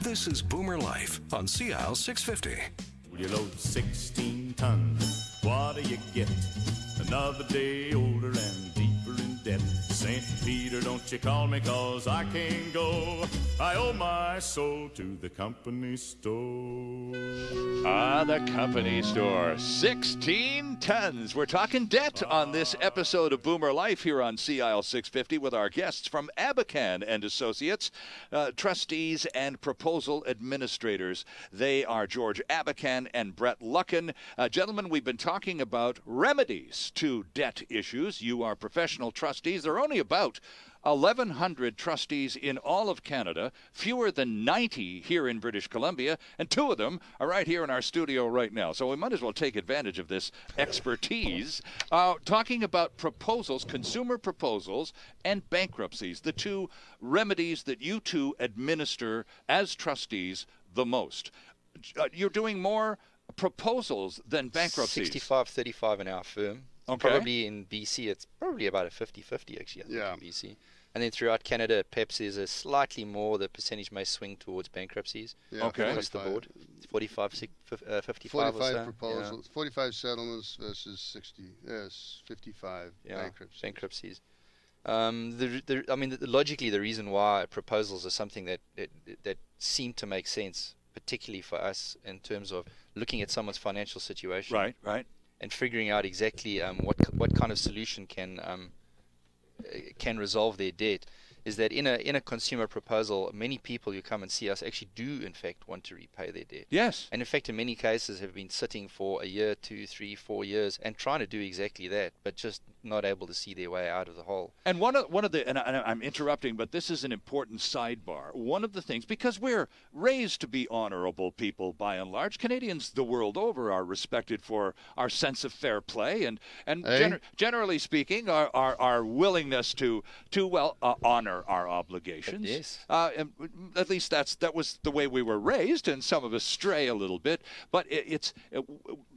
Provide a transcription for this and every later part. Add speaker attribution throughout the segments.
Speaker 1: This is Boomer Life on CISL 650.
Speaker 2: You load 16 tons, what do you get? Another day older and deeper in debt. St. Peter, don't you call me, 'cause I can't go. I owe my soul to the company store.
Speaker 3: Ah, the company store. 16 tons. We're talking debt on this episode of Boomer Life here on CISL 650 with our guests from Abakhan and Associates, trustees and proposal administrators. They are George Abakhan and Brett Luckin. Gentlemen, we've been talking about remedies to debt issues. You are professional trustees. There are only about 1,100 trustees in all of Canada, fewer than 90 here in British Columbia, and 2 of them are right here in our studio right now. So we might as well take advantage of this expertise. Talking about proposals, consumer proposals, and bankruptcies, the 2 remedies that you 2 administer as trustees the most. You're doing more proposals than bankruptcies.
Speaker 4: 65-35 in our firm.
Speaker 3: Okay.
Speaker 4: Probably in BC, it's probably about a 50-50 actually, I think, in BC. And then throughout Canada, perhaps there's a slightly more, the percentage may swing towards bankruptcies.
Speaker 5: Yeah,
Speaker 3: okay.
Speaker 4: Across the board. 45, 55
Speaker 5: 45
Speaker 4: or so.
Speaker 5: proposals, 45 settlements versus 55 bankruptcies.
Speaker 4: Bankruptcies. Logically, the reason why proposals are something that seem to make sense, particularly for us in terms of looking at someone's financial situation.
Speaker 3: Right.
Speaker 4: And figuring out exactly what kind of solution can resolve their debt, is that in a consumer proposal, many people who come and see us actually do in fact want to repay their debt.
Speaker 3: Yes.
Speaker 4: And in fact, in many cases, have been sitting for a year, 2, 3, 4 years, and trying to do exactly that, but just not able to see their way out of the hole.
Speaker 3: And one of the, and I'm interrupting, but this is an important sidebar. One of the things, because we're raised to be honorable people by and large, Canadians the world over are respected for our sense of fair play and generally speaking, our willingness to honor our obligations.
Speaker 4: Yes.
Speaker 3: And at least that was the way we were raised, and some of us stray a little bit. But it's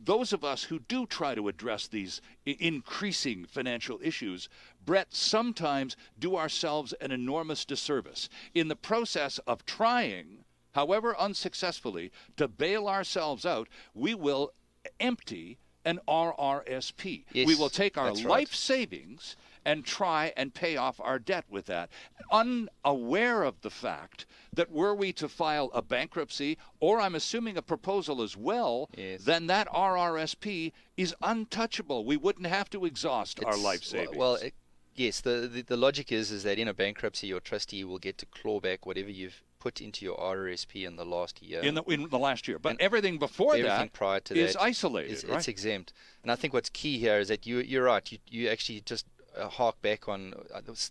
Speaker 3: those of us who do try to address these increasing financial issues, Brett, sometimes do ourselves an enormous disservice. In the process of trying, however unsuccessfully, to bail ourselves out, we will empty an RRSP.
Speaker 4: Yes,
Speaker 3: we will take our
Speaker 4: that's
Speaker 3: life
Speaker 4: right.
Speaker 3: savings and try and pay off our debt with that, unaware of the fact that were we to file a bankruptcy, or I'm assuming a proposal as well,
Speaker 4: Yes.
Speaker 3: then that RRSP is untouchable. We wouldn't have to exhaust our life savings.
Speaker 4: Yes, the logic is that in a bankruptcy, your trustee will get to claw back whatever you've put into your RRSP in the last year.
Speaker 3: In the last year. But everything before
Speaker 4: everything
Speaker 3: that
Speaker 4: prior to
Speaker 3: is
Speaker 4: that
Speaker 3: isolated, right?
Speaker 4: It's exempt. And I think what's key here is that you're right. You actually just hark back on,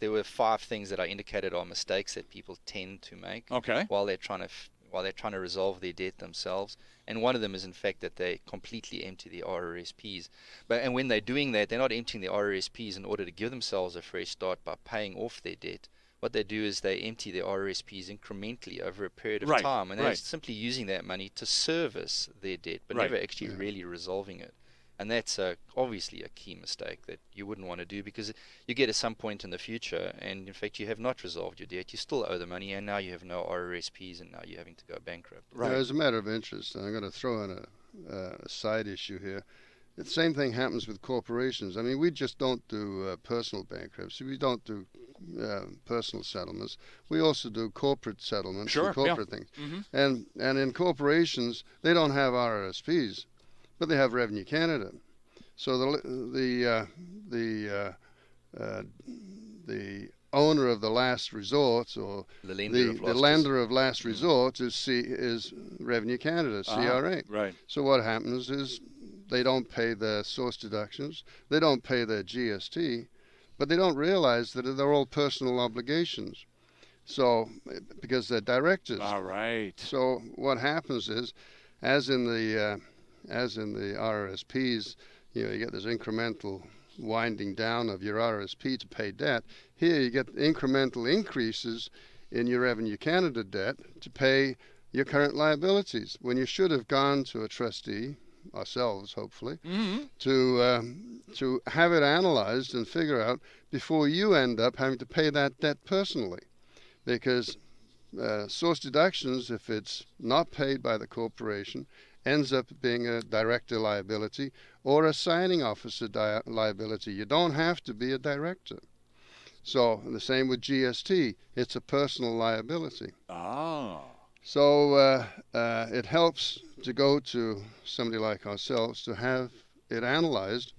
Speaker 4: there were 5 things that I indicated are mistakes that people tend to make while they're trying to resolve their debt themselves. And one of them is in fact that they completely empty the RRSPs. And when they're doing that, they're not emptying the RRSPs in order to give themselves a fresh start by paying off their debt. What they do is they empty their RRSPs incrementally over a period of time, and they're simply using that money to service their debt, but never actually really resolving it. And that's obviously a key mistake that you wouldn't want to do, because you get to some point in the future and in fact you have not resolved your debt, you still owe the money, and now you have no RRSPs and now you're having to go bankrupt.
Speaker 5: Right. As a matter of interest, I'm going to throw in a side issue here. The same thing happens with corporations. I mean, we just don't do personal bankruptcy. We don't do personal settlements. We also do corporate settlements and corporate things. Mm-hmm. And in corporations, they don't have RRSPs, but they have Revenue Canada. So the owner of the last resort, or the lender of last resort, is Revenue Canada, CRA.
Speaker 3: Right.
Speaker 5: So what happens is they don't pay their source deductions, they don't pay their GST, but they don't realize that they're all personal obligations. So, because they're directors.
Speaker 3: All right.
Speaker 5: So what happens is, as in the RRSPs, you get this incremental winding down of your RRSP to pay debt. Here you get incremental increases in your Revenue Canada debt to pay your current liabilities, when you should have gone to a trustee, ourselves hopefully, to have it analyzed and figure out before you end up having to pay that debt personally. Because source deductions, if it's not paid by the corporation, ends up being a director liability or a signing officer liability. You don't have to be a director. So the same with GST. It's a personal liability. So it helps to go to somebody like ourselves to have it analyzed.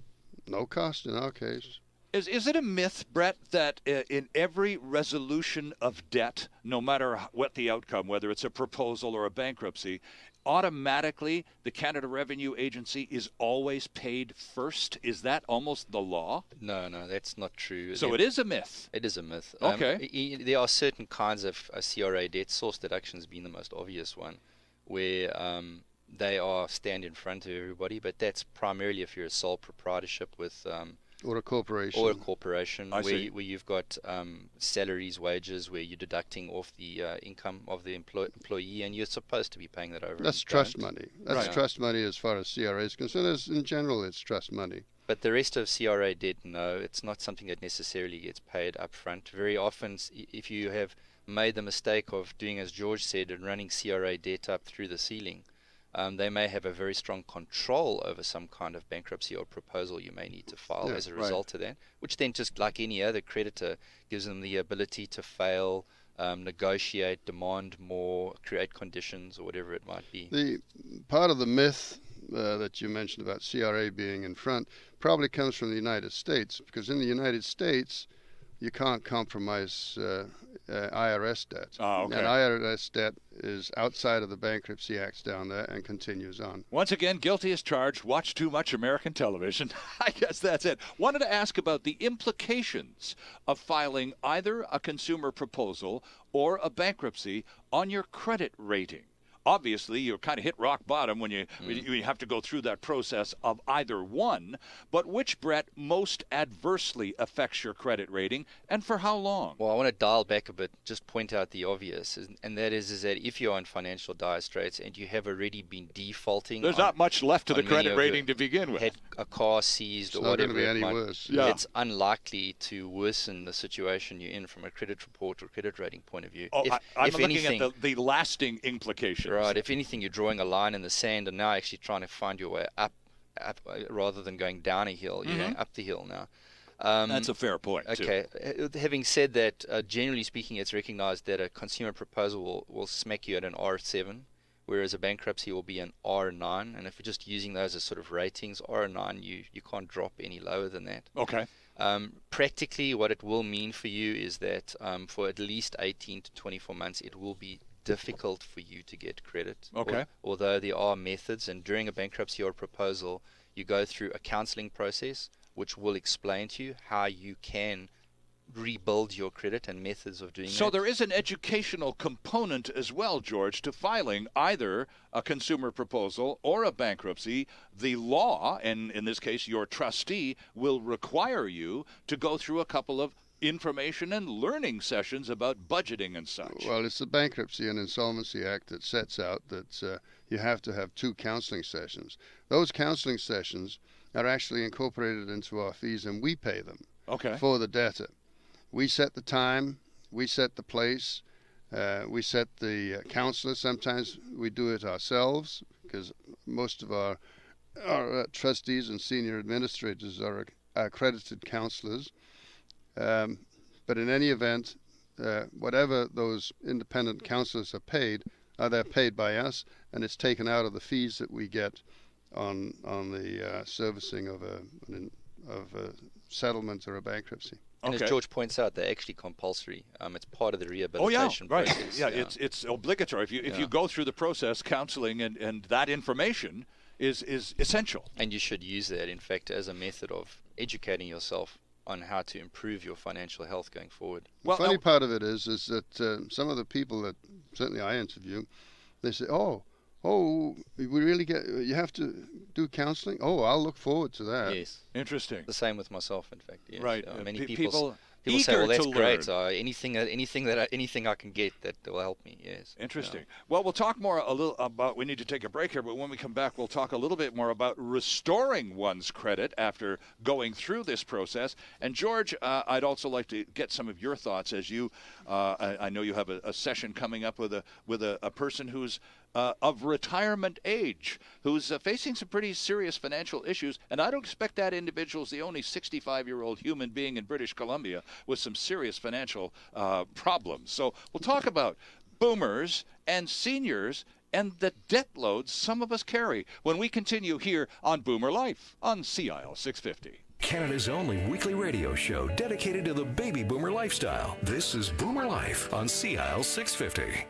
Speaker 5: No cost in our case.
Speaker 3: Is it a myth, Brett, that in every resolution of debt, no matter what the outcome, whether it's a proposal or a bankruptcy, automatically the Canada Revenue Agency is always paid first? Is that almost the law?
Speaker 4: No, that's not true.
Speaker 3: So it is a myth.
Speaker 4: It is a myth.
Speaker 3: Okay.
Speaker 4: There are certain kinds of CRA debt, source deductions being the most obvious one, where they are stand in front of everybody, but that's primarily if you're a sole proprietorship with
Speaker 5: or a corporation.
Speaker 4: Where you've got salaries, wages, where you're deducting off the income of the employee, and you're supposed to be paying that over.
Speaker 5: That's trust money. That's trust money as far as CRA is concerned. As in general, it's trust money.
Speaker 4: But the rest of CRA debt, no, it's not something that necessarily gets paid up front. Very often, if you have made the mistake of doing as George said and running CRA debt up through the ceiling, they may have a very strong control over some kind of bankruptcy or proposal you may need to file as a result of that, which then, just like any other creditor, gives them the ability to fail, negotiate, demand more, create conditions, or whatever it might be.
Speaker 5: The part of the myth that you mentioned about CRA being in front probably comes from the United States, because in the United States you can't compromise IRS debt. And IRS debt is outside of the Bankruptcy Acts down there and continues on.
Speaker 3: Once again, guilty as charged. Watch too much American television. I guess that's it. Wanted to ask about the implications of filing either a consumer proposal or a bankruptcy on your credit rating. Obviously, you kind of hit rock bottom when you have to go through that process of either one. But which, Brett, most adversely affects your credit rating, and for how long?
Speaker 4: Well, I want to dial back a bit, just point out the obvious, and that is that if you're in financial dire straits and you have already been defaulting,
Speaker 3: there's not much left of the credit rating to begin with.
Speaker 4: Had a car seized or whatever it might be, it's unlikely to worsen the situation you're in from a credit report or credit rating point of view.
Speaker 3: I'm looking at the lasting implications.
Speaker 4: Right. If anything, you're drawing a line in the sand and now actually trying to find your way up rather than going down a hill. You're going up the hill now.
Speaker 3: That's a fair point.
Speaker 4: Okay. Having said that, generally speaking, it's recognized that a consumer proposal will smack you at an R7, whereas a bankruptcy will be an R9. And if we're just using those as sort of ratings, R9, you can't drop any lower than that.
Speaker 3: Okay.
Speaker 4: Practically, what it will mean for you is that for at least 18 to 24 months, it will be difficult for you to get credit.
Speaker 3: Okay.
Speaker 4: Although there are methods, and during a bankruptcy or proposal, you go through a counseling process which will explain to you how you can rebuild your credit and methods of doing that.
Speaker 3: So there is an educational component as well, George, to filing either a consumer proposal or a bankruptcy. The law, and in this case your trustee, will require you to go through a couple of information and learning sessions about budgeting and such.
Speaker 5: Well, it's the Bankruptcy and Insolvency Act that sets out that you have to have 2 counseling sessions. Those counseling sessions are actually incorporated into our fees, and we pay them for the debtor. We set the time, we set the place, we set the counselor. Sometimes we do it ourselves because most of our trustees and senior administrators are accredited counselors. But in any event, whatever those independent counselors are paid, they're paid by us, and it's taken out of the fees that we get on the servicing of a settlement or a bankruptcy.
Speaker 4: And as George points out, they're actually compulsory. It's part of the rehabilitation process.
Speaker 3: Yeah, it's obligatory. If you go through the process, counseling and that information is essential.
Speaker 4: And you should use that, in fact, as a method of educating yourself on how to improve your financial health going forward.
Speaker 5: The funny part of it is that some of the people that certainly I interview, they say, oh, we really you have to do counseling? Oh, I'll look forward to that.
Speaker 4: Yes.
Speaker 3: Interesting.
Speaker 4: The same with myself, in fact. Yes.
Speaker 3: Right.
Speaker 4: Many people People say, well, that's great.
Speaker 3: Learn.
Speaker 4: So anything I can get that will help me. Yes.
Speaker 3: Interesting. Well, we'll talk more a little about. We need to take a break here, but when we come back, we'll talk a little bit more about restoring one's credit after going through this process. And George, I'd also like to get some of your thoughts as you. I know you have a session coming up with a person who's of retirement age, who's facing some pretty serious financial issues, and I don't expect that individual's the only 65-year-old human being in British Columbia with some serious financial problems. So we'll talk about boomers and seniors and the debt loads some of us carry when we continue here on Boomer Life on CISL 650.
Speaker 1: Canada's only weekly radio show dedicated to the baby boomer lifestyle. This is Boomer Life on CISL 650.